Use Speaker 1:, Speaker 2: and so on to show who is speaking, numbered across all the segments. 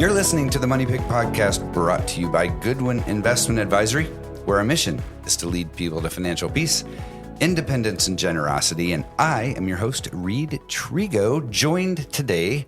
Speaker 1: You're listening to the Money Pig Podcast, brought to you by Goodwin Investment Advisory, where our mission is to lead people to financial peace, independence, and generosity. And I am your host, Reid Trego, joined today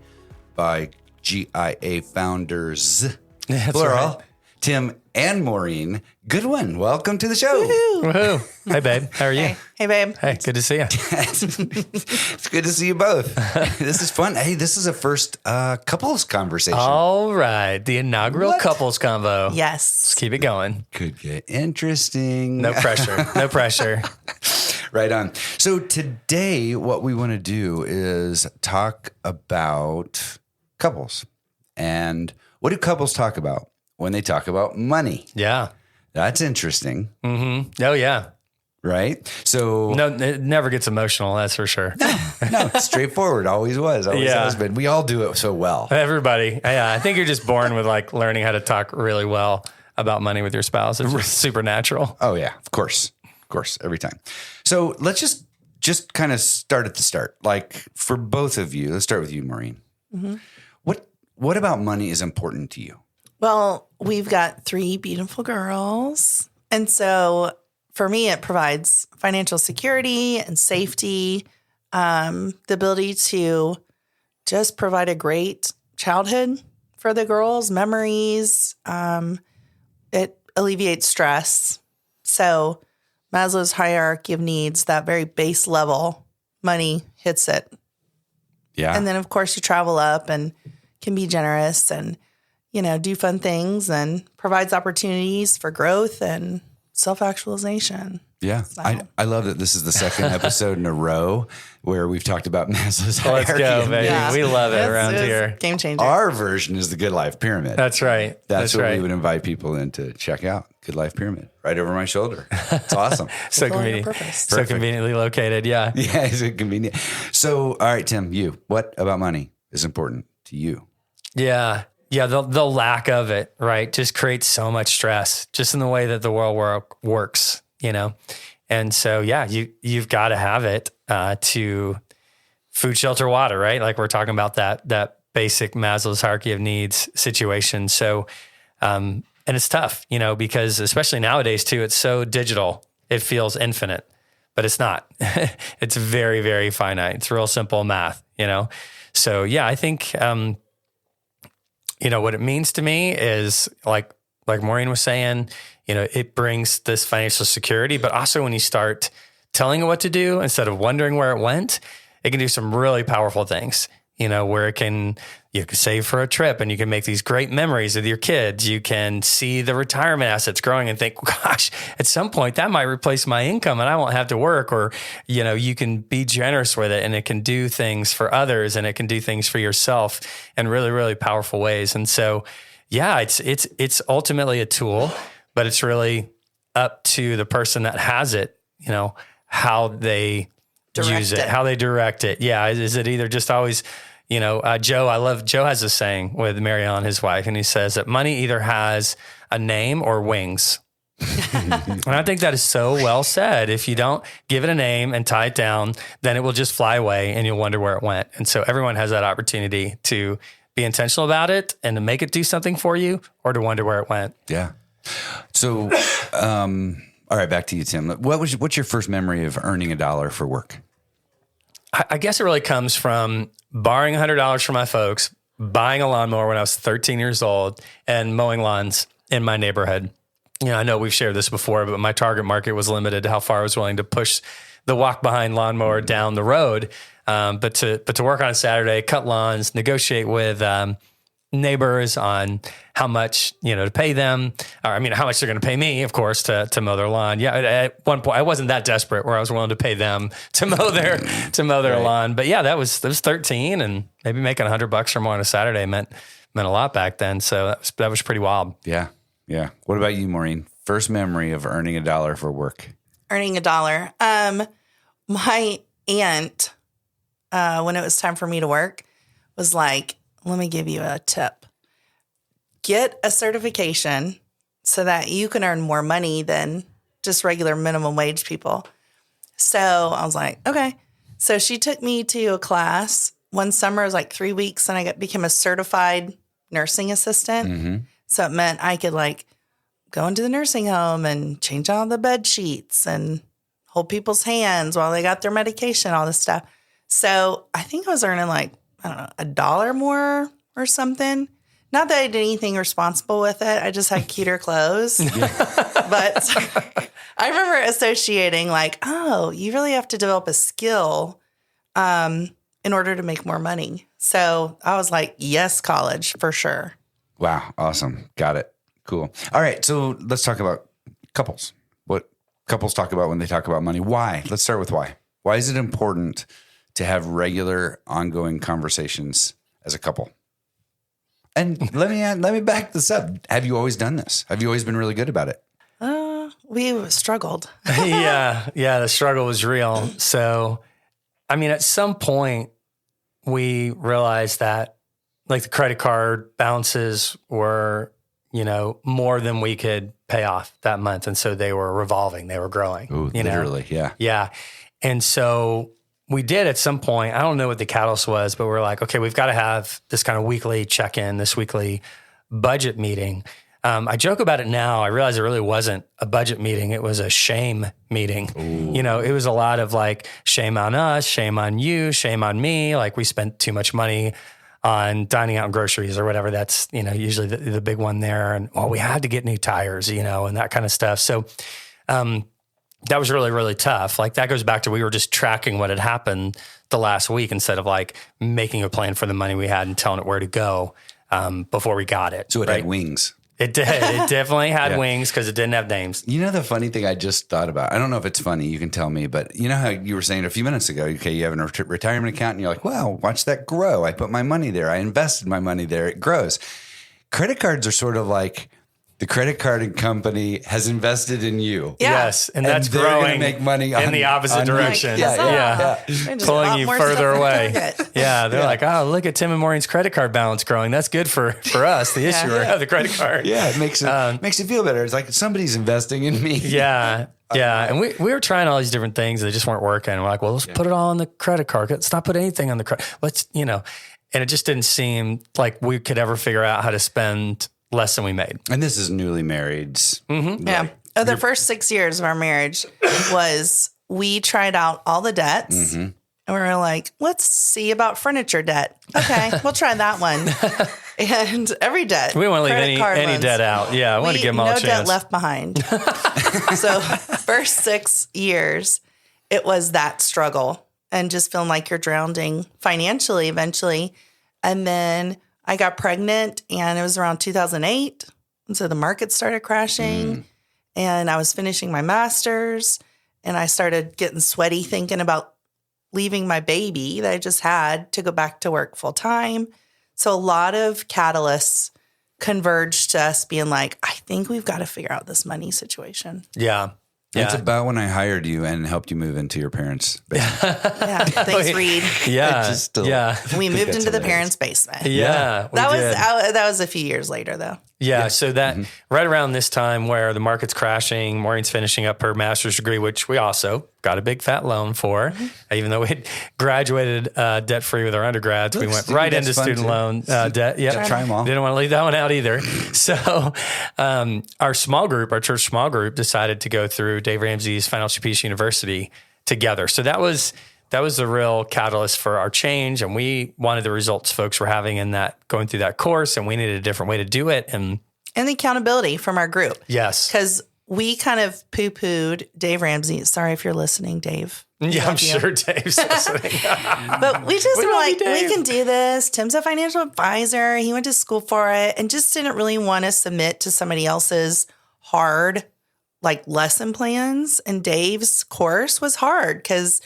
Speaker 1: by GIA founders, plural, right. Tim and Maureen Goodwin. Welcome to the show.
Speaker 2: Woohoo. Woohoo. Hey, babe. How are you?
Speaker 3: Hey, babe.
Speaker 2: Hey, good to see you.
Speaker 1: It's good to see you both. This is fun. Hey, this is a first couples conversation.
Speaker 2: All right. The inaugural couples convo.
Speaker 3: Yes.
Speaker 2: Let's keep it going.
Speaker 1: Could get interesting.
Speaker 2: No pressure. No pressure.
Speaker 1: Right on. So today, what we want to do is talk about couples. And what do couples talk about when they talk about money?
Speaker 2: Yeah.
Speaker 1: That's interesting.
Speaker 2: Mm-hmm. Oh, yeah.
Speaker 1: Right? So
Speaker 2: no, it never gets emotional. That's for sure.
Speaker 1: No, it's straightforward. Always was. Always has been. We all do it so well.
Speaker 2: Everybody. Yeah. I think you're just born with like learning how to talk really well about money with your spouse. It's just supernatural.
Speaker 1: Oh yeah. Of course. Every time. So let's just kind of start at the start. Like for both of you, let's start with you, Maureen.
Speaker 3: Mm-hmm.
Speaker 1: What about money is important to you?
Speaker 3: Well, we've got 3 beautiful girls. And so for me, it provides financial security and safety, the ability to just provide a great childhood for the girls, memories. It alleviates stress. So Maslow's hierarchy of needs, that very base level, money hits it.
Speaker 1: Yeah.
Speaker 3: And then, of course, you travel up and can be generous and, do fun things and provides opportunities for growth and self-actualization.
Speaker 1: Yeah. So. I love that this is the second episode in a row where we've talked about Maslow's hierarchy.
Speaker 2: Let's go, baby. Yeah. We love it around here.
Speaker 3: Game changer.
Speaker 1: Our version is the Good Life Pyramid.
Speaker 2: That's right.
Speaker 1: That's what we would invite people in to check out. Good Life Pyramid. Right over my shoulder. It's awesome.
Speaker 2: So convenient. So conveniently located. Yeah.
Speaker 1: Yeah, it's convenient. So, all right, Tim, what about money is important to you?
Speaker 2: Yeah. Yeah. The lack of it, right, just creates so much stress just in the way that the world works, And so, yeah, you've got to have it to food, shelter, water, right? Like we're talking about that basic Maslow's hierarchy of needs situation. So, and it's tough, because especially nowadays too, it's so digital. It feels infinite, but it's not. It's very, very finite. It's real simple math, So yeah, I think, what it means to me is like Maureen was saying, it brings this financial security, but also when you start telling it what to do instead of wondering where it went, it can do some really powerful things, where you can save for a trip and you can make these great memories with your kids. You can see the retirement assets growing and think, gosh, at some point that might replace my income and I won't have to work. Or, you can be generous with it and it can do things for others and it can do things for yourself in really, really powerful ways. And so, yeah, it's ultimately a tool, but it's really up to the person that has it, how they use it, how they direct it. Yeah. Is it either just always, Joe has a saying with Marianne, his wife, and he says that money either has a name or wings. And I think that is so well said. If you don't give it a name and tie it down, then it will just fly away and you'll wonder where it went. And so everyone has that opportunity to be intentional about it and to make it do something for you or to wonder where it went.
Speaker 1: Yeah. So, all right, back to you, Tim. What's your first memory of earning $1 for work?
Speaker 2: I guess it really comes from borrowing $100 from my folks, buying a lawnmower when I was 13 years old, and mowing lawns in my neighborhood. I know we've shared this before, but my target market was limited to how far I was willing to push the walk behind lawnmower down the road. But to work on a Saturday, cut lawns, negotiate with neighbors on how much, to pay them, or how much they're going to pay me, of course, to mow their lawn. Yeah. At one point I wasn't that desperate where I was willing to pay them to mow their right. lawn. But yeah, that was 13 and maybe making $100 or more on a Saturday meant a lot back then. So that was pretty wild.
Speaker 1: Yeah. Yeah. What about you, Maureen? First memory of earning $1 for work?
Speaker 3: Earning $1. My aunt, when it was time for me to work, was like, let me give you a tip. Get a certification so that you can earn more money than just regular minimum wage people. So I was like, okay. So she took me to a class. One summer, it was like 3 weeks, and I became a certified nursing assistant.
Speaker 1: Mm-hmm.
Speaker 3: So it meant I could like go into the nursing home and change all the bed sheets and hold people's hands while they got their medication, all this stuff. So I think I was earning like, I don't know, $1 more or something. Not that I did anything responsible with it. I just had cuter clothes. But I remember associating like, oh, you really have to develop a skill in order to make more money. So I was like, yes, college for sure.
Speaker 1: Wow. Awesome. Got it. Cool. All right. So let's talk about couples. What couples talk about when they talk about money. Why? Let's start with why. Why is it important to have regular ongoing conversations as a couple? And let me back this up. Have you always done this? Have you always been really good about it?
Speaker 3: We struggled.
Speaker 2: Yeah. The struggle was real. So, I mean, at some point we realized that like the credit card balances were, more than we could pay off that month. And so they were revolving, they were growing.
Speaker 1: Ooh, literally. Yeah.
Speaker 2: Yeah. And so we did at some point, I don't know what the catalyst was, but we're like, okay, we've got to have this kind of weekly check-in, this weekly budget meeting. I joke about it now. I realize it really wasn't a budget meeting. It was a shame meeting.
Speaker 1: Ooh.
Speaker 2: It was a lot of like shame on us, shame on you, shame on me. Like we spent too much money on dining out and groceries or whatever. That's, usually the big one there. And we had to get new tires, and that kind of stuff. So, that was really, really tough. Like that goes back to, we were just tracking what had happened the last week instead of like making a plan for the money we had and telling it where to go, before we got it.
Speaker 1: So it had wings.
Speaker 2: It did. It definitely had wings because it didn't have names.
Speaker 1: The funny thing I just thought about, I don't know if it's funny, you can tell me, but you know how you were saying a few minutes ago, okay, you have a retirement account and you're like, wow, watch that grow. I put my money there. I invested my money there. It grows. Credit cards are sort of like the credit card company has invested in you.
Speaker 3: Yeah.
Speaker 2: Yes. And that's growing,
Speaker 1: make money
Speaker 2: in the opposite direction.
Speaker 3: Yeah.
Speaker 2: Pulling you further away. Yeah. They're like, oh, look at Tim and Maureen's credit card balance growing. That's good for us, the issuer of the credit card.
Speaker 1: Yeah. It makes it feel better. It's like somebody's investing in me.
Speaker 2: Yeah. Yeah. And we were trying all these different things. They just weren't working. We're like, well, let's put it all on the credit card. Let's not put anything on the credit. And it just didn't seem like we could ever figure out how to spend less than we made.
Speaker 1: And this is newly marrieds.
Speaker 2: Mm-hmm.
Speaker 3: Yeah. The first 6 years of our marriage was we tried out all the debts.
Speaker 1: Mm-hmm.
Speaker 3: And we were like, let's see about furniture debt. Okay, we'll try that one. And every debt.
Speaker 2: We don't want to leave any
Speaker 3: loans,
Speaker 2: debt out. Yeah, I want to give them all a chance.
Speaker 3: No debt left behind. So first 6 years, it was that struggle and just feeling like you're drowning financially eventually. And then I got pregnant and it was around 2008. And so the market started crashing and I was finishing my master's and I started getting sweaty thinking about leaving my baby that I just had to go back to work full time. So a lot of catalysts converged to us being like, I think we've got to figure out this money situation.
Speaker 2: Yeah.
Speaker 1: It's about when I hired you and helped you move into your parents' basement.
Speaker 3: Yeah. Thanks, Reid.
Speaker 2: Yeah.
Speaker 3: We moved into the parents' basement.
Speaker 2: Yeah.
Speaker 3: That was a few years later though.
Speaker 2: Yeah. So that right around this time where the market's crashing, Maureen's finishing up her master's degree, which we also got a big fat loan for, even though we had graduated debt-free with our undergrads. We went right into student loan debt. Yeah.
Speaker 1: Try them all.
Speaker 2: Didn't want to leave that one out either. So our church small group decided to go through Dave Ramsey's Financial Peace University together. So that was the real catalyst for our change. And we wanted the results folks were having in that, going through that course, and we needed a different way to do it. And
Speaker 3: the accountability from our group.
Speaker 2: Yes.
Speaker 3: Because we kind of poo-pooed Dave Ramsey. Sorry if you're listening, Dave.
Speaker 2: Yeah, I'm sure Dave's listening.
Speaker 3: But we just were like, we can do this. Tim's a financial advisor. He went to school for it and just didn't really want to submit to somebody else's hard, lesson plans. And Dave's course was hard because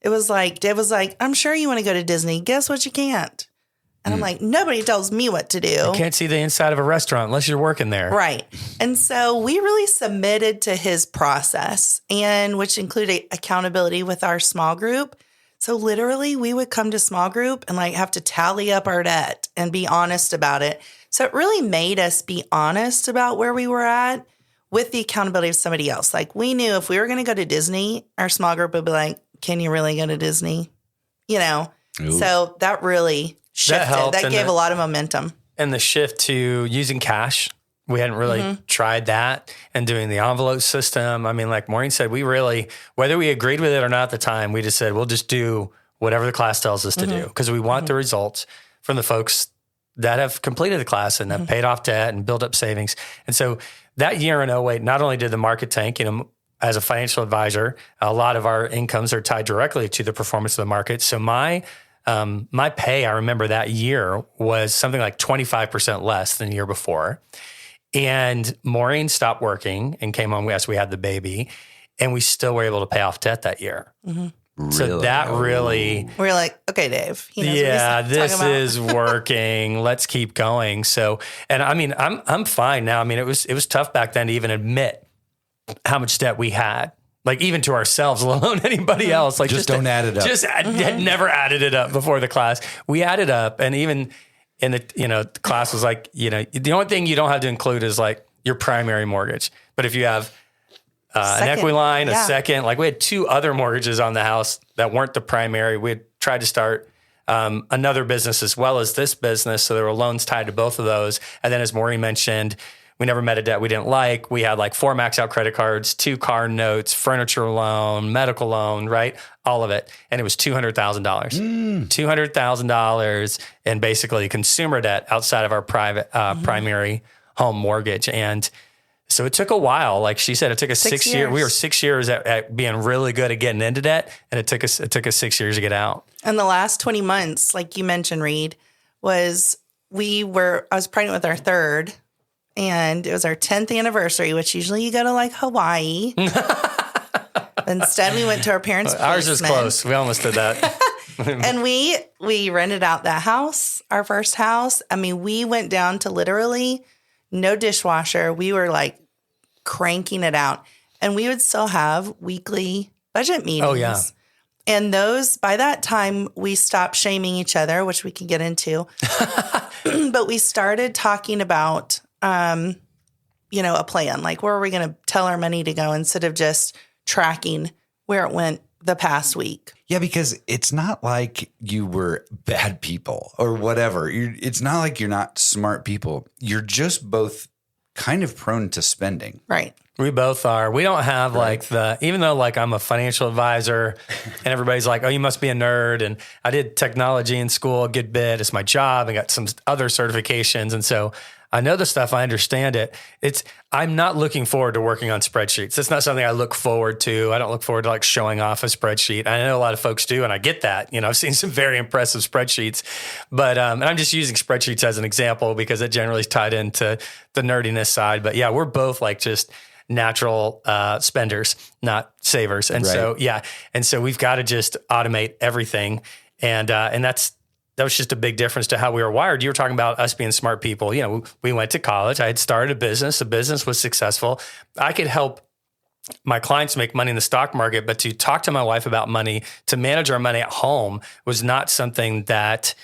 Speaker 3: it was like, Dave was like, I'm sure you want to go to Disney. Guess what? You can't. And I'm like, nobody tells me what to do.
Speaker 2: You can't see the inside of a restaurant unless you're working there.
Speaker 3: Right. And so we really submitted to his process, and which included accountability with our small group. So literally we would come to small group and have to tally up our debt and be honest about it. So it really made us be honest about where we were at with the accountability of somebody else. We knew if we were going to go to Disney, our small group would be like, can you really go to Disney?
Speaker 1: Ooh.
Speaker 3: So that really shifted. That gave a lot of momentum.
Speaker 2: in the shift to using cash. We hadn't really tried that and doing the envelope system. I mean, like Maureen said, we really, whether we agreed with it or not at the time, we just said, we'll just do whatever the class tells us to do because we want the results from the folks that have completed the class and have paid off debt and built up savings. And so that year in 2008, not only did the market tank, as a financial advisor, a lot of our incomes are tied directly to the performance of the market. So my pay, I remember that year was something like 25% less than the year before. And Maureen stopped working and came home as we had the baby, and we still were able to pay off debt that year.
Speaker 1: Really?
Speaker 2: So that really,
Speaker 3: we're like, okay, Dave. He knows
Speaker 2: yeah,
Speaker 3: what he's
Speaker 2: this
Speaker 3: talking about.
Speaker 2: is working. Let's keep going. So, and I mean, I'm fine now. I mean, it was tough back then to even admit how much debt we had, like even to ourselves, let alone anybody else. Like
Speaker 1: just don't add it up.
Speaker 2: Just had never added it up before the class. We added up, and even in the the class was like, the only thing you don't have to include is like your primary mortgage. But if you have an equity line, a second, like we had 2 other mortgages on the house that weren't the primary. We had tried to start another business as well as this business. So there were loans tied to both of those. And then as Maureen mentioned, we never met a debt we didn't like. We had like 4 max out credit cards, 2 car notes, furniture loan, medical loan, right? All of it. And it was $200,000. $200,000 in basically consumer debt outside of our private primary home mortgage. And so it took a while. Like she said, it took us 6 years. We were 6 years at being really good at getting into debt. And it took us 6 years to get out.
Speaker 3: And the last 20 months, like you mentioned, Reid, I was pregnant with our third. And it was our 10th anniversary, which usually you go to like Hawaii. Instead, we went to our parents' basement.
Speaker 2: Ours is close. We almost did that.
Speaker 3: And we rented out that house, our first house. I mean, we went down to literally no dishwasher. We were like cranking it out. And we would still have weekly budget meetings.
Speaker 2: Oh, yeah.
Speaker 3: And by that time, we stopped shaming each other, which we can get into. But we started talking about a plan, like where are we going to tell our money to go instead of just tracking where it went the past week.
Speaker 1: Yeah, because it's not like you were bad people or whatever. It's not like you're not smart people. You're just both kind of prone to spending.
Speaker 3: Right.
Speaker 2: We both are. We don't have even though like I'm a financial advisor and everybody's like, oh, you must be a nerd. And I did technology in school a good bit. It's my job. I got some other certifications. And so I know the stuff. I understand it. I'm not looking forward to working on spreadsheets. It's not something I look forward to. I don't look forward to like showing off a spreadsheet. I know a lot of folks do, and I get that. I've seen some very impressive spreadsheets, but and I'm just using spreadsheets as an example because it generally is tied into the nerdiness side. But yeah, we're both like just natural spenders, not savers. And so, and so we've got to just automate everything. And that was just a big difference to how we were wired. You were talking about us being smart people. We went to college. I had started a business. The business was successful. I could help my clients make money in the stock market, but to talk to my wife about money, to manage our money at home was not something that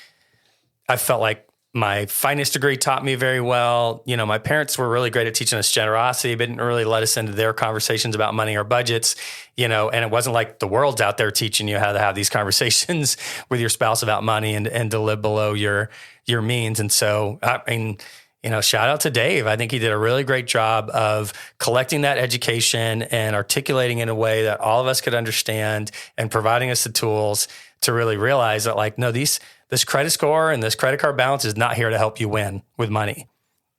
Speaker 2: I felt like my finance degree taught me very well. My parents were really great at teaching us generosity, but didn't really let us into their conversations about money or budgets, and it wasn't like the world's out there teaching you how to have these conversations with your spouse about money and to live below your means. And so, I mean, shout out to Dave. I think he did a really great job of collecting that education and articulating in a way that all of us could understand and providing us the tools to really realize that like, no, this credit score and this credit card balance is not here to help you win with money.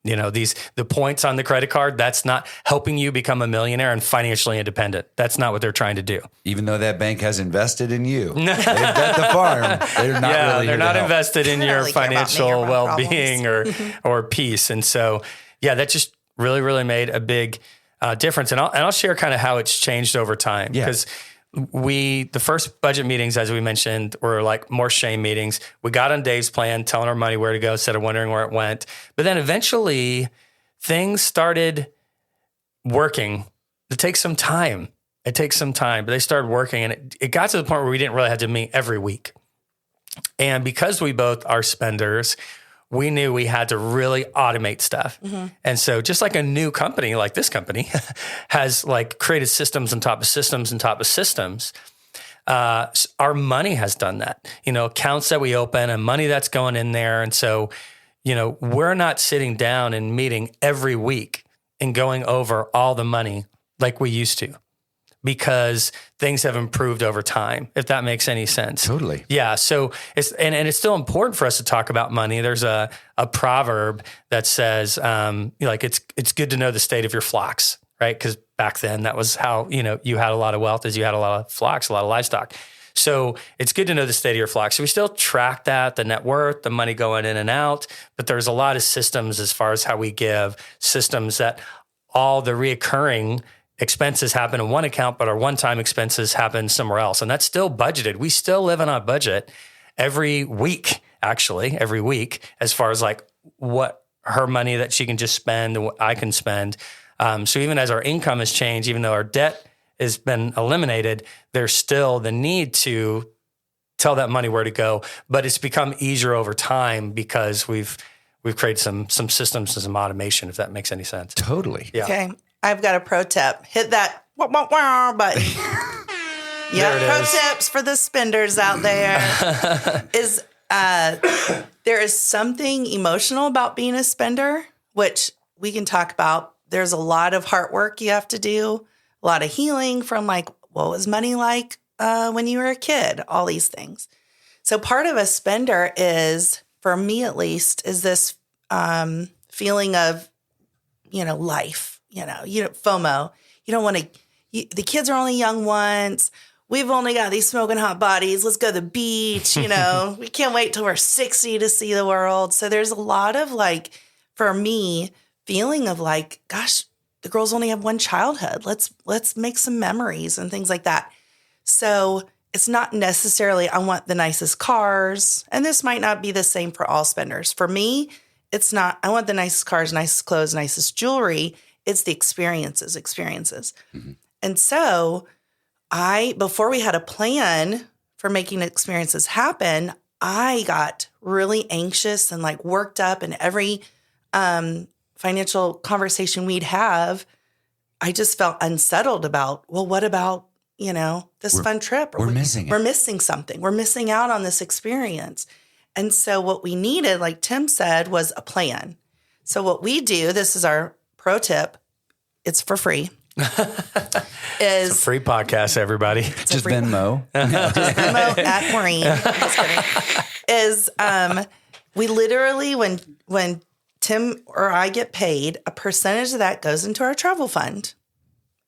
Speaker 2: The points on the credit card, that's not helping you become a millionaire and financially independent. That's not what they're trying to do.
Speaker 1: Even though that bank has invested in you. They bet the farm. They're not
Speaker 2: they're not invested in your financial well-being or peace. And so, that just really, really made a big difference. And I'll share kind of how it's changed over time. Because the first budget meetings, as we mentioned, were like more shame meetings. We got on Dave's plan, telling our money where to go instead of wondering where it went. But then eventually things started working. It takes some time. But they started working, and it got to the point where we didn't really have to meet every week. And because we both are spenders, we knew we had to really automate stuff. Mm-hmm. And so just like a new company, like this company has like created systems on top of systems on top of systems. Our money has done that, accounts that we open and money that's going in there. And so, we're not sitting down and meeting every week and going over all the money like we used to, because things have improved over time, if that makes any sense.
Speaker 1: Totally.
Speaker 2: Yeah. So it's still important for us to talk about money. There's a proverb that says, it's good to know the state of your flocks, right? Because back then that was how, you had a lot of wealth, as you had a lot of flocks, a lot of livestock. So it's good to know the state of your flock. So we still track that, the net worth, the money going in and out, but there's a lot of systems as far as how we give, systems that all the reoccurring expenses happen in one account, but our one-time expenses happen somewhere else. And that's still budgeted. We still live on a budget every week, as far as like what her money that she can just spend and what I can spend. So even as our income has changed, even though our debt has been eliminated, there's still the need to tell that money where to go. But it's become easier over time because we've created some systems and some automation, if that makes any sense.
Speaker 1: Totally.
Speaker 2: Yeah.
Speaker 3: Okay. I've got a pro tip. Hit that wah, wah, wah button. Pro tips for the spenders out there is there is something emotional about being a spender, which we can talk about. There's a lot of heart work you have to do, a lot of healing from like, what was money like when you were a kid, all these things. So part of a spender is, for me at least, is this feeling of, life, FOMO. You don't want to, the kids are only young once. We've only got these smoking hot bodies. Let's go to the beach. We can't wait till we're 60 to see the world. So there's a lot of like, for me, feeling of like, gosh, the girls only have one childhood. Let's make some memories and things like that. So it's not necessarily, I want the nicest cars. And this might not be the same for all spenders. For me, it's not, I want the nicest cars, nicest clothes, nicest jewelry. It's the experiences. Mm-hmm. And so before we had a plan for making experiences happen, I got really anxious and like worked up, and every financial conversation we'd have, I just felt unsettled about, well, what about, this fun trip?
Speaker 1: We're missing it.
Speaker 3: We're missing something. We're missing out on this experience. And so what we needed, like Tim said, was a plan. So what we do, this is our pro tip, it's for free.
Speaker 2: It's a free podcast, everybody.
Speaker 1: Just Venmo.
Speaker 3: Venmo at Maureen. Just kidding. Is we literally, when Tim or I get paid, a percentage of that goes into our travel fund.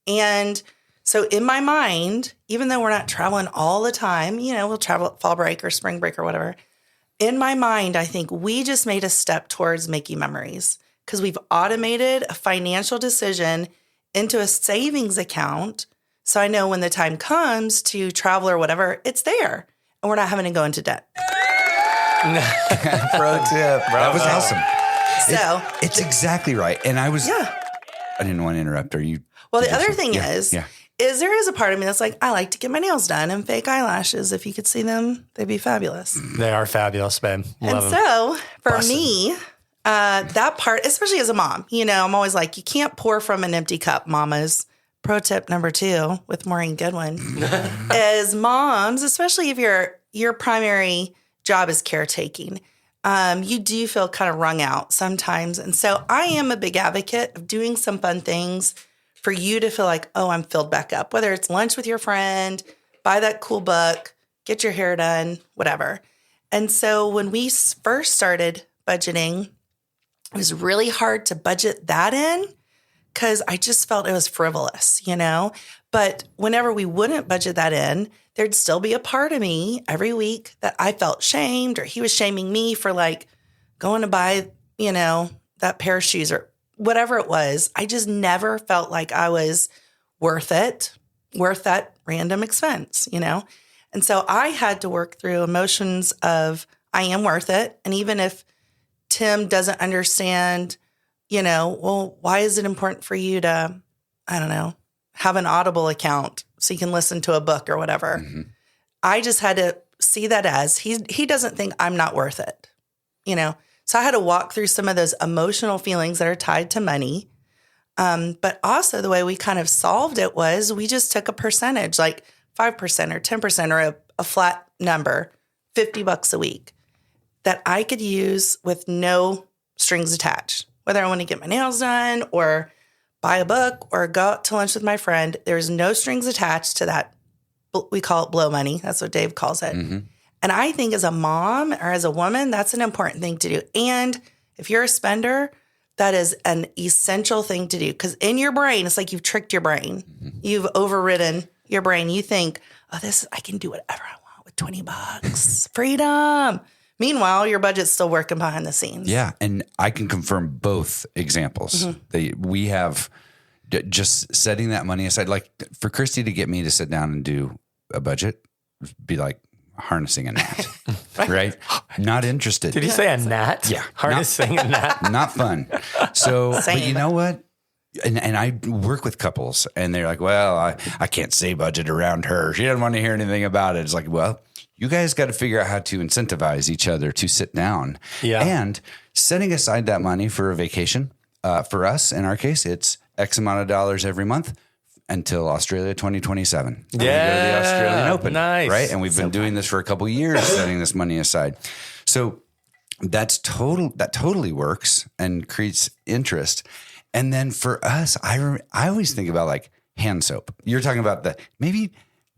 Speaker 3: And so in my mind, even though we're not traveling all the time, we'll travel at fall break or spring break or whatever. In my mind, I think we just made a step towards making memories, because we've automated a financial decision into a savings account. So I know when the time comes to travel or whatever, it's there and we're not having to go into debt.
Speaker 1: Pro tip. That was awesome.
Speaker 3: So
Speaker 1: it's exactly right. And I didn't want to interrupt.
Speaker 3: Well, the other thing is there is a part of me that's like, I like to get my nails done and fake eyelashes. If you could see them, they'd be fabulous.
Speaker 2: They are fabulous, babe. Love them.
Speaker 3: So for me, that part, especially as a mom, I'm always like, you can't pour from an empty cup, mamas. Pro tip number 2 with Maureen Goodwin is moms, especially if your primary job is caretaking, you do feel kind of wrung out sometimes. And so I am a big advocate of doing some fun things for you to feel like, oh, I'm filled back up, whether it's lunch with your friend, buy that cool book, get your hair done, whatever. And so when we first started budgeting, it was really hard to budget that in because I just felt it was frivolous, But whenever we wouldn't budget that in, there'd still be a part of me every week that I felt shamed, or he was shaming me for like going to buy, that pair of shoes or whatever it was. I just never felt like I was worth that random expense, And so I had to work through emotions of I am worth it. And even if Tim doesn't understand, well, why is it important for you to, I don't know, have an Audible account so you can listen to a book or whatever. Mm-hmm. I just had to see that as he doesn't think I'm not worth it, So I had to walk through some of those emotional feelings that are tied to money. But also the way we kind of solved it was we just took a percentage, like 5% or 10% or a flat number, $50 a week that I could use with no strings attached. Whether I want to get my nails done or buy a book or go out to lunch with my friend, there's no strings attached to that. We call it blow money. That's what Dave calls it.
Speaker 1: Mm-hmm.
Speaker 3: And I think as a mom or as a woman, that's an important thing to do. And if you're a spender, that is an essential thing to do. Because in your brain, it's like you've tricked your brain. Mm-hmm. You've overridden your brain. You think, I can do whatever I want with $20. Freedom. Meanwhile, your budget's still working behind the scenes.
Speaker 1: Yeah. And I can confirm both examples. We have just setting that money aside. Like for Christy to get me to sit down and do a budget, be like harnessing a gnat, right? Not interested.
Speaker 2: Did you say a gnat?
Speaker 1: Yeah.
Speaker 2: Harnessing a gnat.
Speaker 1: Not fun. So,
Speaker 3: Same.
Speaker 1: But you know what? And I work with couples and they're like, well, I can't say budget around her. She doesn't want to hear anything about it. It's like, well, you guys got to figure out how to incentivize each other to sit down.
Speaker 2: Yeah.
Speaker 1: And setting aside that money for a vacation, for us, in our case, it's X amount of dollars every month until Australia 2027.
Speaker 2: Yeah.
Speaker 1: We go to the Australian Open.
Speaker 2: Nice.
Speaker 1: Right. And we've been doing this for a couple of years, setting this money aside. So that totally works and creates interest. And then for us, I always think about like hand soap. You're talking about maybe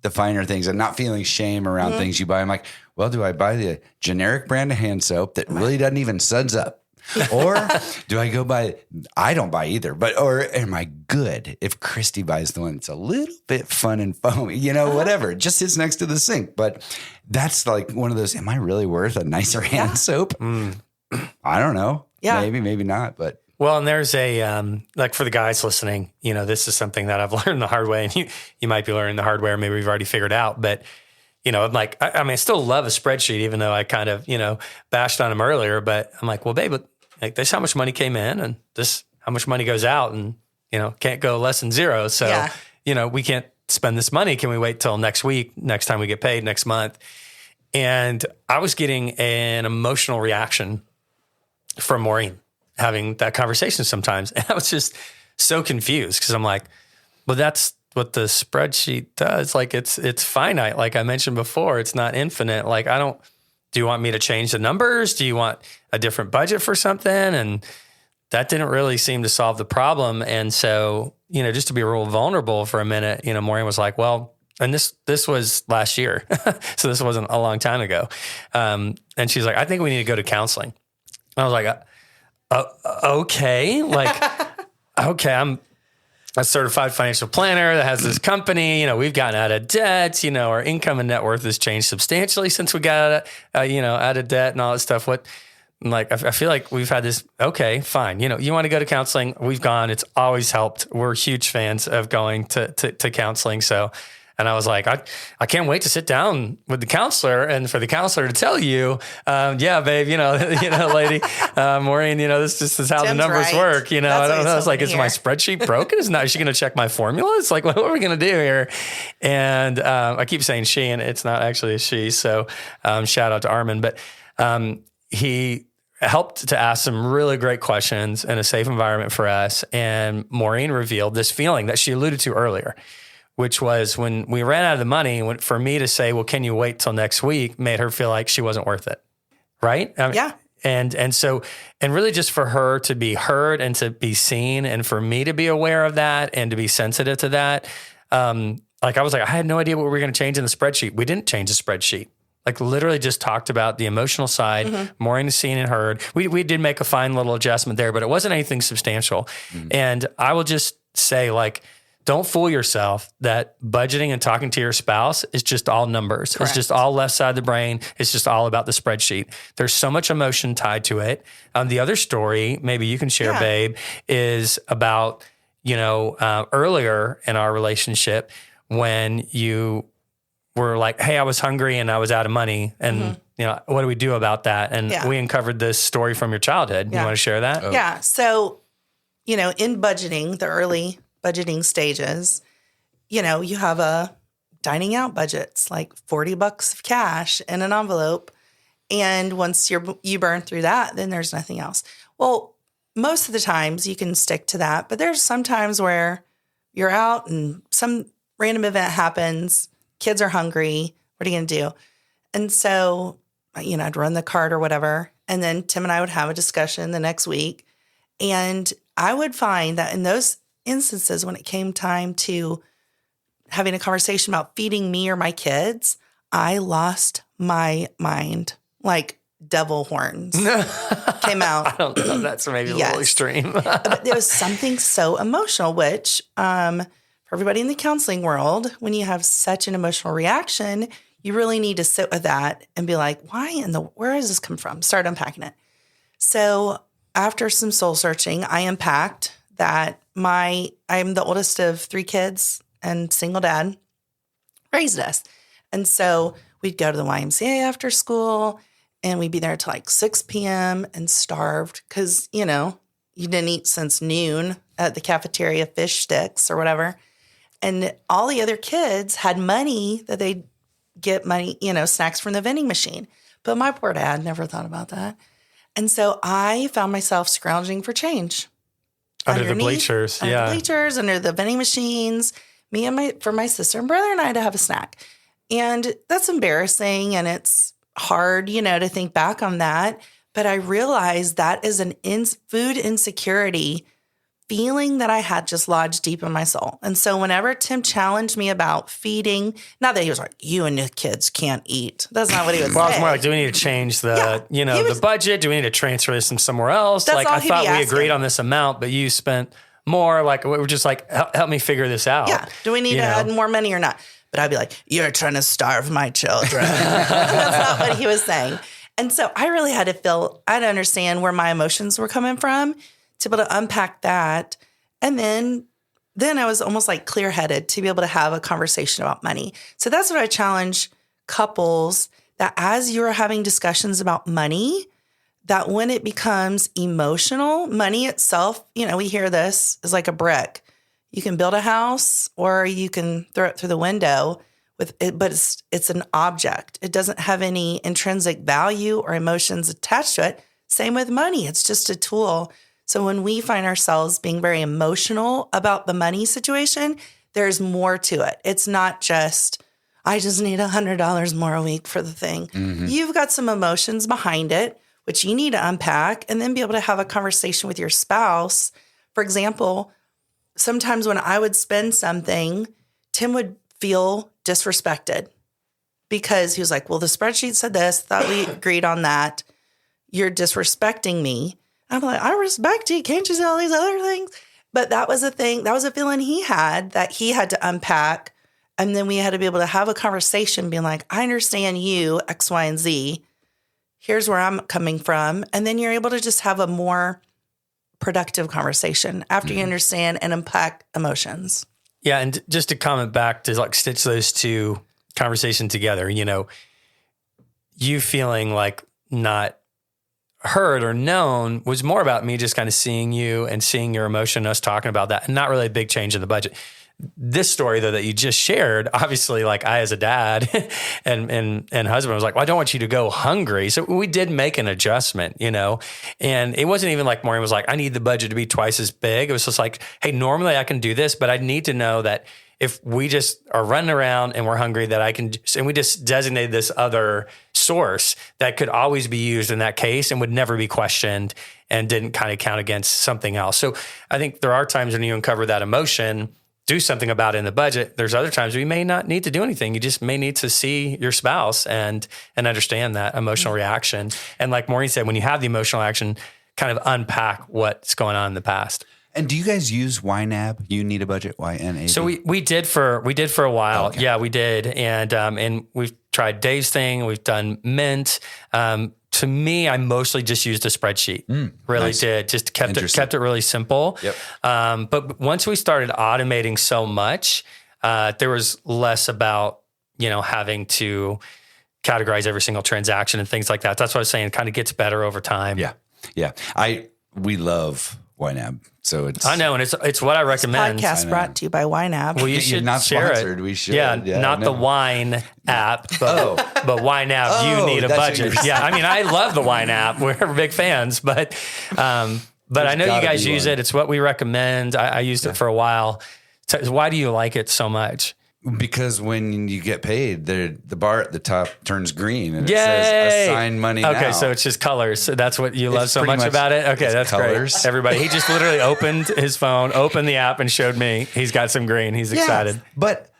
Speaker 1: the finer things and not feeling shame around things you buy. I'm like, well, do I buy the generic brand of hand soap that really doesn't even suds up? Or do I go buy, I don't buy either, or am I good if Christy buys the one that's a little bit fun and foamy, whatever, it just sits next to the sink. But that's like one of those, am I really worth a nicer hand soap? I don't know.
Speaker 3: Yeah.
Speaker 1: Maybe not, but.
Speaker 2: Well, and there's like for the guys listening, this is something that I've learned the hard way, and you might be learning the hard way, or maybe we've already figured out. But, I'm like, I still love a spreadsheet, even though I kind of, bashed on them earlier. But I'm like, well, babe, like this, how much money came in, and this, how much money goes out, and, can't go less than zero. So, we can't spend this money. Can we wait till next week, next time we get paid, next month? And I was getting an emotional reaction from Maureen having that conversation sometimes. And I was just so confused because I'm like, well, that's what the spreadsheet does. Like it's finite. Like I mentioned before, it's not infinite. Like do you want me to change the numbers? Do you want a different budget for something? And that didn't really seem to solve the problem. And so, just to be real vulnerable for a minute, Maureen was like, well, and this was last year. So this wasn't a long time ago. And she's like, I think we need to go to counseling. I was like, okay. Like, okay, I'm a certified financial planner that has this company. We've gotten out of debt. Our income and net worth has changed substantially since we got out of debt and all that stuff. I feel like we've had this. Okay, fine. You want to go to counseling? We've gone. It's always helped. We're huge fans of going to counseling. So. And I was like, I can't wait to sit down with the counselor and for the counselor to tell you, yeah, babe, lady, Maureen, this is how the numbers work. I don't know. It's like, is my spreadsheet broken? Is she going to check my formula? It's like, what are we going to do here? And I keep saying she, and it's not actually a she. So shout out to Armin. But he helped to ask some really great questions in a safe environment for us. And Maureen revealed this feeling that she alluded to earlier, which was when we ran out of the money, for me to say, well, can you wait till next week, made her feel like she wasn't worth it. Right?
Speaker 3: Yeah.
Speaker 2: And so really just for her to be heard and to be seen and for me to be aware of that and to be sensitive to that. I was like, I had no idea what we were going to change in the spreadsheet. We didn't change the spreadsheet. Like literally just talked about the emotional side, Maureen has seen and heard. We did make a fine little adjustment there, but it wasn't anything substantial. And I will just say don't fool yourself that budgeting and talking to your spouse is just all numbers. Correct. It's just all left side of the brain. It's just all about the spreadsheet. There's so much emotion tied to it. The other story, maybe you can share, babe, is about, earlier in our relationship when you were like, hey, I was hungry and I was out of money. And, what do we do about that? And we uncovered this story from your childhood. You want to share that?
Speaker 3: Oh. Yeah. So, in budgeting, the early budgeting stages, you have a dining out budget. It's like $40 of cash in an envelope. And once you burn through that, then there's nothing else. Well, most of the times you can stick to that, but there's some times where you're out and some random event happens, kids are hungry. What are you going to do? And so, I'd run the cart or whatever. And then Tim and I would have a discussion the next week. And I would find that in those instances, when it came time to having a conversation about feeding me or my kids, I lost my mind, like devil horns came out.
Speaker 2: I don't know. That's maybe a little extreme.
Speaker 3: But there was something so emotional, which for everybody in the counseling world, when you have such an emotional reaction, you really need to sit with that and be like, where does this come from? Start unpacking it. So after some soul searching, I unpacked that I'm the oldest of 3 kids and single dad, raised us. And so we'd go to the YMCA after school and we'd be there till like 6 p.m. and starved because, you didn't eat since noon at the cafeteria, fish sticks or whatever. And all the other kids had money that they'd get snacks from the vending machine. But my poor dad never thought about that. And so I found myself scrounging for change.
Speaker 2: Under the bleachers.
Speaker 3: Under the bleachers, under the vending machines, for my sister and brother and I to have a snack. And that's embarrassing and it's hard, to think back on that. But I realized that is an food insecurity feeling that I had just lodged deep in my soul. And so whenever Tim challenged me about feeding, not that he was like, you and the kids can't eat. That's not what he would say.
Speaker 2: Well, I was more like, do we need to change the budget? Do we need to transfer this from somewhere else?
Speaker 3: That's
Speaker 2: like,
Speaker 3: all
Speaker 2: I thought we
Speaker 3: asking.
Speaker 2: Agreed on this amount, but you spent more. Like, we were just like, help me figure this out.
Speaker 3: Yeah. Do we need to add more money or not? But I'd be like, you're trying to starve my children. That's not what he was saying. And so I really had to understand where my emotions were coming from to be able to unpack that. And then I was almost like clear-headed to be able to have a conversation about money. So that's what I challenge couples, that as you're having discussions about money, that when it becomes emotional, money itself, we hear this is like a brick. You can build a house or you can throw it through the window with it, but it's an object. It doesn't have any intrinsic value or emotions attached to it. Same with money. It's just a tool. So when we find ourselves being very emotional about the money situation, there's more to it. It's not just, I just need $100 more a week for the thing. Mm-hmm. You've got some emotions behind it, which you need to unpack and then be able to have a conversation with your spouse. For example, sometimes when I would spend something, Tim would feel disrespected because he was like, well, the spreadsheet said this, thought we agreed on that. You're disrespecting me. I'm like, I respect you. Can't you say all these other things? But that was a thing. That was a feeling he had that he had to unpack. And then we had to be able to have a conversation being like, I understand you, X, Y, and Z. Here's where I'm coming from. And then you're able to just have a more productive conversation after you understand and unpack emotions.
Speaker 2: Yeah. And just to comment back to like stitch those two conversations together, you feeling like not heard or known was more about me just kind of seeing you and seeing your emotion, us talking about that, and not really a big change in the budget. This story though that you just shared, obviously, like I as a dad and husband was like, well, I don't want you to go hungry. So we did make an adjustment, and it wasn't even like Maureen was like, I need the budget to be twice as big. It was just like, hey, normally I can do this, but I need to know that if we just are running around and we're hungry, that I can, and we just designated this other source that could always be used in that case and would never be questioned and didn't kind of count against something else. So I think there are times when you uncover that emotion, do something about it in the budget. There's other times we may not need to do anything. You just may need to see your spouse and understand that emotional reaction. And like Maureen said, when you have the emotional action, kind of unpack what's going on in the past.
Speaker 1: And do you guys use YNAB? You need a budget, YNAB?
Speaker 2: So we did for a while.
Speaker 1: Oh, okay.
Speaker 2: Yeah, we did. And we've tried Dave's thing. We've done Mint. To me, I mostly just used a spreadsheet. Really nice. Did. Just kept it really simple.
Speaker 1: Yep.
Speaker 2: But once we started automating so much, there was less about, having to categorize every single transaction and things like that. That's what I was saying. It kind of gets better over time.
Speaker 1: Yeah. Yeah. We love YNAB. So
Speaker 2: I know, and it's what I recommend.
Speaker 3: This podcast brought to you by YNAB.
Speaker 2: Well, you should
Speaker 1: not
Speaker 2: share
Speaker 1: sponsored.
Speaker 2: it.
Speaker 1: We should.
Speaker 2: Yeah, not the wine app, but YNAB. You need a budget. Yeah, I mean, I love the wine app. We're big fans, but I know you guys use it. It's what we recommend. I used it for a while. Why do you like it so much?
Speaker 1: Because when you get paid, the bar at the top turns green and it
Speaker 2: Yay!
Speaker 1: says assign money now.
Speaker 2: Okay, so it's just colors. So that's what you love so much about it? Okay, that's
Speaker 1: colors.
Speaker 2: Great. Everybody, he just literally opened his phone, opened the app, and showed me. He's got some green. He's excited.
Speaker 1: But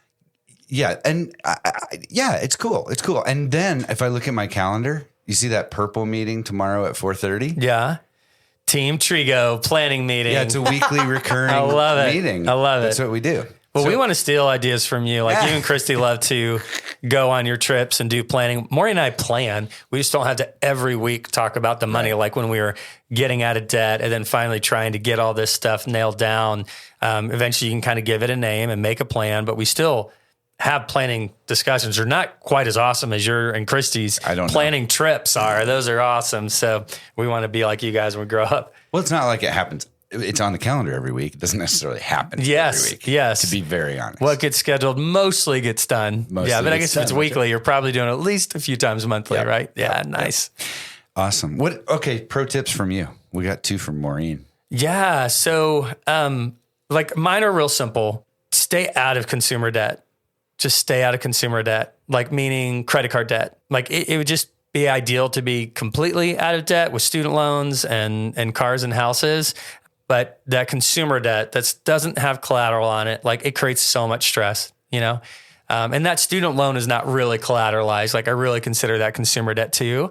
Speaker 1: yeah, and it's cool. It's cool. And then if I look at my calendar, you see that purple meeting tomorrow at 4:30?
Speaker 2: Yeah. Team Trego planning meeting.
Speaker 1: Yeah, it's a weekly recurring
Speaker 2: I love it.
Speaker 1: meeting.
Speaker 2: I love it.
Speaker 1: That's what we do.
Speaker 2: Well, we want to steal ideas from you. Like you and Christy love to go on your trips and do planning. Maureen and I plan. We just don't have to every week talk about the money. Like when we were getting out of debt and then finally trying to get all this stuff nailed down. Eventually you can kind of give it a name and make a plan, but we still have planning discussions. They're not quite as awesome as your and Christy's planning trips are. Those are awesome. So we want to be like you guys when we grow up.
Speaker 1: Well, it's not like it happens. It's on the calendar every week. It doesn't necessarily happen every week.
Speaker 2: Yes.
Speaker 1: To be very honest.
Speaker 2: What gets scheduled mostly gets done. But I guess if it's weekly, you're probably doing at least a few times monthly, right? Yeah, nice.
Speaker 1: Awesome. Okay, pro tips from you. We got 2 from Maureen.
Speaker 2: Yeah. So like mine are real simple. Stay out of consumer debt. Just stay out of consumer debt, like meaning credit card debt. Like it would just be ideal to be completely out of debt with student loans and cars and houses. But that consumer debt that doesn't have collateral on it, like it creates so much stress, and that student loan is not really collateralized. Like I really consider that consumer debt too.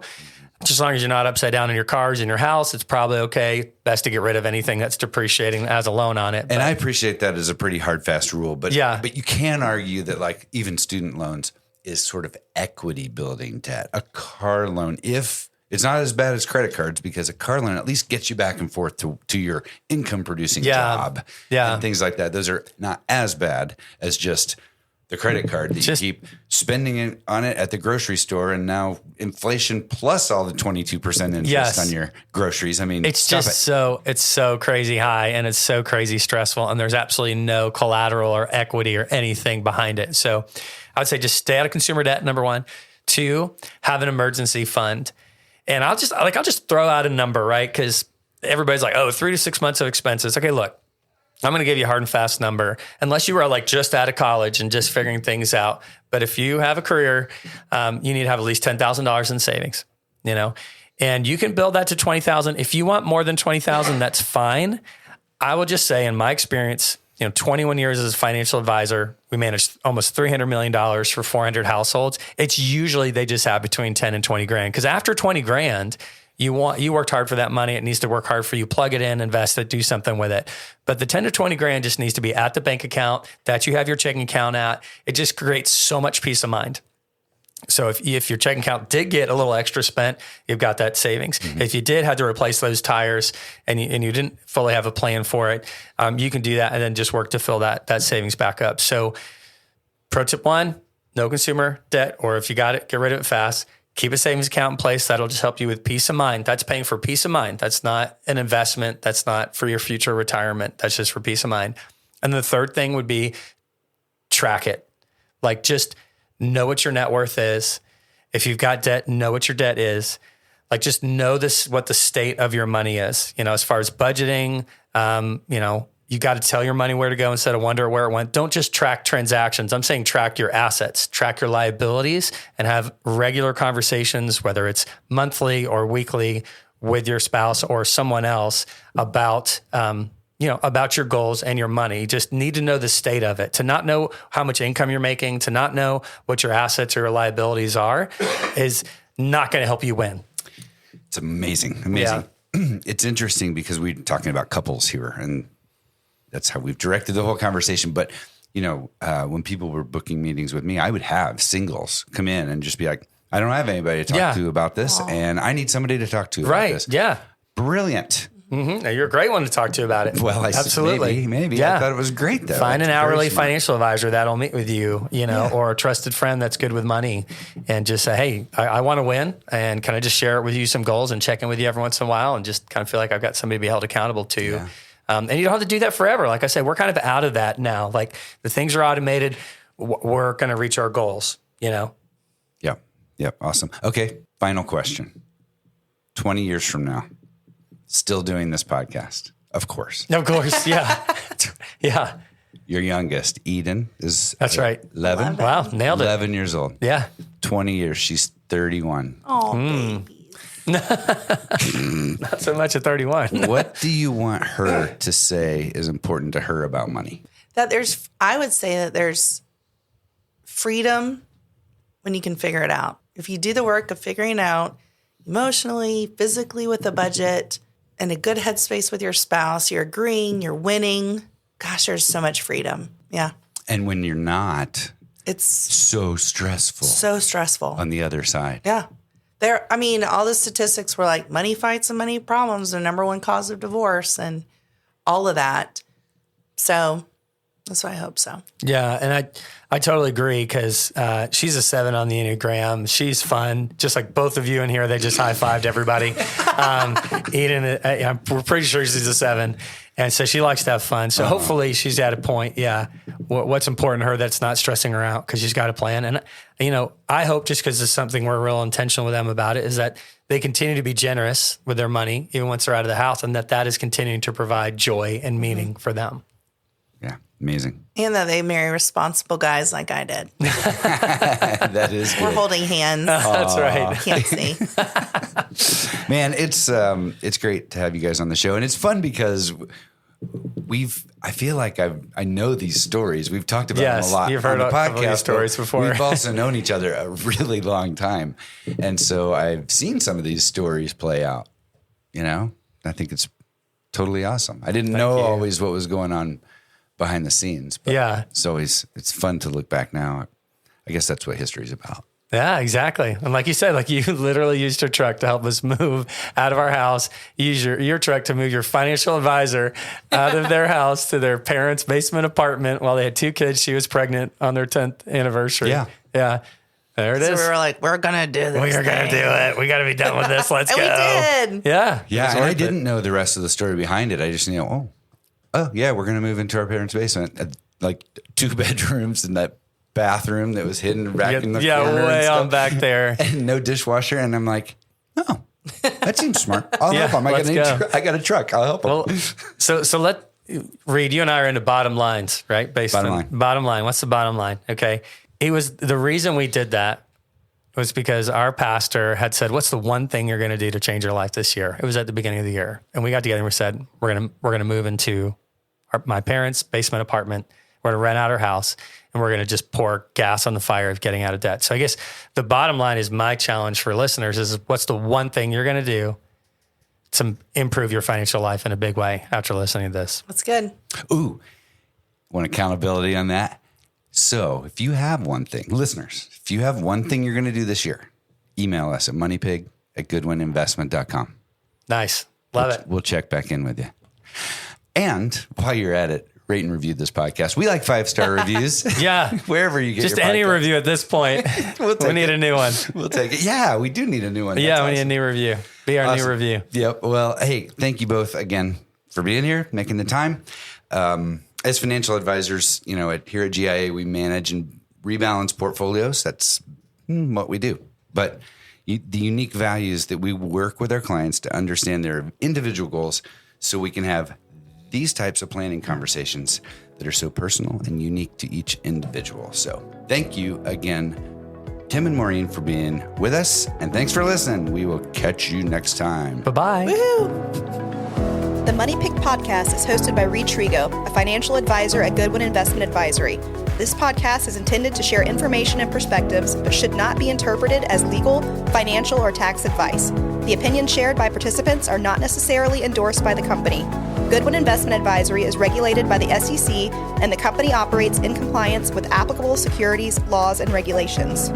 Speaker 2: Just as long as you're not upside down in your cars and your house, it's probably okay. Best to get rid of anything that's depreciating as a loan on it.
Speaker 1: And I appreciate that as a pretty hard, fast rule. But you can argue that like even student loans is sort of equity building debt. A car loan, if it's not as bad as credit cards, because a car loan at least gets you back and forth to your income producing job and things like that. Those are not as bad as just the credit card that you keep spending on it at the grocery store. And now inflation plus all the 22% interest on your groceries. I mean,
Speaker 2: it's so crazy high and it's so crazy stressful. And there's absolutely no collateral or equity or anything behind it. So I would say just stay out of consumer debt, number 1. 2, have an emergency fund. And I'll just throw out a number, right? Because everybody's like, 3 to 6 months of expenses. Okay, look, I'm going to give you a hard and fast number, unless you are like just out of college and just figuring things out. But if you have a career, you need to have at least $10,000 in savings, and you can build that to $20,000. If you want more than $20,000, that's fine. I will just say, in my experience, 21 years as a financial advisor, we managed almost $300 million for 400 households. It's usually they just have between 10 and 20 grand. Because after 20 grand, you worked hard for that money. It needs to work hard for you. Plug it in, invest it, do something with it. But the 10 to 20 grand just needs to be at the bank account that you have your checking account at. It just creates so much peace of mind. So if your checking account did get a little extra spent, you've got that savings. Mm-hmm. If you did have to replace those tires and you didn't fully have a plan for it, you can do that and then just work to fill that savings back up. So pro tip 1, no consumer debt, or if you got it, get rid of it fast. Keep a savings account in place. That'll just help you with peace of mind. That's paying for peace of mind. That's not an investment. That's not for your future retirement. That's just for peace of mind. And the third thing would be track it. Like just know what your net worth is. If you've got debt, know what your debt is. Like just know what the state of your money is. As far as budgeting, you got to tell your money where to go instead of wonder where it went. Don't just track transactions. I'm saying track your assets, track your liabilities, and have regular conversations, whether it's monthly or weekly, with your spouse or someone else about your goals and your money. You just need to know the state of it. To not know how much income you're making, to not know what your assets or your liabilities are, is not going to help you win.
Speaker 1: It's amazing. Yeah. It's interesting because we're talking about couples here, and that's how we've directed the whole conversation. But, when people were booking meetings with me, I would have singles come in and just be like, I don't have anybody to talk to about this. Aww. And I need somebody to talk to about this. Yeah. Brilliant.
Speaker 2: Mm-hmm. Now, you're a great one to talk to about it.
Speaker 1: Well, absolutely. Maybe. Yeah. I thought it was great, though.
Speaker 2: Find an hourly financial advisor that'll meet with you, or a trusted friend that's good with money, and just say, hey, I want to win, and can I just share it with you, some goals, and check in with you every once in a while, and just kind of feel like I've got somebody to be held accountable to. Yeah. And you don't have to do that forever. Like I said, we're kind of out of that now. Like the things are automated. We're going to reach our goals, Yep.
Speaker 1: Awesome. Okay. Final question. 20 years from now, still doing this podcast. Of course.
Speaker 2: Yeah. Yeah.
Speaker 1: Your youngest, Eden, is
Speaker 2: That's right.
Speaker 1: 11.
Speaker 2: Wow, nailed it.
Speaker 1: 11 years old.
Speaker 2: Yeah.
Speaker 1: 20 years. She's 31.
Speaker 3: Oh, babies.
Speaker 2: Not so much at 31.
Speaker 1: What do you want her to say is important to her about money?
Speaker 3: I would say that there's freedom when you can figure it out. If you do the work of figuring it out emotionally, physically with the budget, in a good headspace with your spouse, you're agreeing, you're winning. Gosh, there's so much freedom. Yeah.
Speaker 1: And when you're not,
Speaker 3: it's
Speaker 1: so stressful.
Speaker 3: So stressful.
Speaker 1: On the other side.
Speaker 3: Yeah. All the statistics were like money fights and money problems, the number one cause of divorce and all of that. So that's why I hope so. Yeah.
Speaker 2: And I totally agree because she's a 7 on the Enneagram. She's fun. Just like both of you in here, they just high-fived everybody. Eden, we're pretty sure she's a 7. And so she likes to have fun. So hopefully she's at a point, what's important to her that's not stressing her out because she's got a plan. And, I hope just because it's something we're real intentional with them about it is that they continue to be generous with their money, even once they're out of the house, and that is continuing to provide joy and meaning for them.
Speaker 1: Yeah, amazing.
Speaker 3: And that they marry responsible guys like I did.
Speaker 1: That is good.
Speaker 3: We're holding hands.
Speaker 2: That's right.
Speaker 3: Can't see.
Speaker 1: Man, it's great to have you guys on the show. And it's fun because I feel like I know these stories. We've talked about them a lot.
Speaker 2: You've heard
Speaker 1: on the podcast,
Speaker 2: a couple of these stories before.
Speaker 1: We've also known each other a really long time. And so I've seen some of these stories play out, I think it's totally awesome. I didn't know always what was going on behind the scenes. But it's fun to look back now. I guess that's what history is about.
Speaker 2: Yeah, exactly. And like you said, you literally used your truck to help us move out of our house. You used your truck to move your financial advisor out of their house to their parents' basement apartment while they had 2 kids. She was pregnant on their 10th anniversary.
Speaker 1: Yeah.
Speaker 2: Yeah. There it is.
Speaker 3: So we were like, we're going to do this.
Speaker 2: We're going to do it. We got to be done with this. Let's go.
Speaker 3: And we did.
Speaker 2: Yeah.
Speaker 1: Yeah. And I didn't know the rest of the story behind it. I just knew, we're going to move into our parents' basement. 2 bedrooms and that bathroom that was hidden back in the corner.
Speaker 2: Way on back there.
Speaker 1: And no dishwasher. And I'm like, that seems smart. I'll help them. I got a truck. I'll help them.
Speaker 2: Well, so Reid, you and I are into bottom lines, right? Bottom line. What's the bottom line? Okay. It was the reason we did that was because our pastor had said, what's the one thing you're going to do to change your life this year? It was at the beginning of the year. And we got together and we said, we're going to move into my parents' basement apartment. We're going to rent out our house and we're going to just pour gas on the fire of getting out of debt. So I guess the bottom line is my challenge for listeners is what's the one thing you're going to do to improve your financial life in a big way after listening to this?
Speaker 3: That's good.
Speaker 1: Ooh, want accountability on that? So if you have one thing, listeners, if you have one thing you're going to do this year, email us at moneypig@goodwininvestment.com.
Speaker 2: Nice. Love it.
Speaker 1: We'll check back in with you. And while you're at it, rate and review this podcast. We like 5-star reviews.
Speaker 2: Yeah.
Speaker 1: Wherever you get
Speaker 2: just
Speaker 1: your
Speaker 2: any
Speaker 1: podcast.
Speaker 2: review at this point. We need a new one.
Speaker 1: We'll take it. Yeah, we do need a new one.
Speaker 2: We need a new review. Be our new review.
Speaker 1: Yep. Well, hey, thank you both again for being here, making the time. As financial advisors, here at GIA, we manage and rebalance portfolios. That's what we do. But the unique values that we work with our clients to understand their individual goals so we can have these types of planning conversations that are so personal and unique to each individual. So thank you again, Tim and Maureen, for being with us. And thanks for listening. We will catch you next time.
Speaker 2: Bye-bye.
Speaker 3: Woo!
Speaker 4: The Money Pick podcast is hosted by Reid Trego, a financial advisor at Goodwin Investment Advisory. This podcast is intended to share information and perspectives, but should not be interpreted as legal, financial, or tax advice. The opinions shared by participants are not necessarily endorsed by the company. Goodwin Investment Advisory is regulated by the SEC, and the company operates in compliance with applicable securities laws and regulations.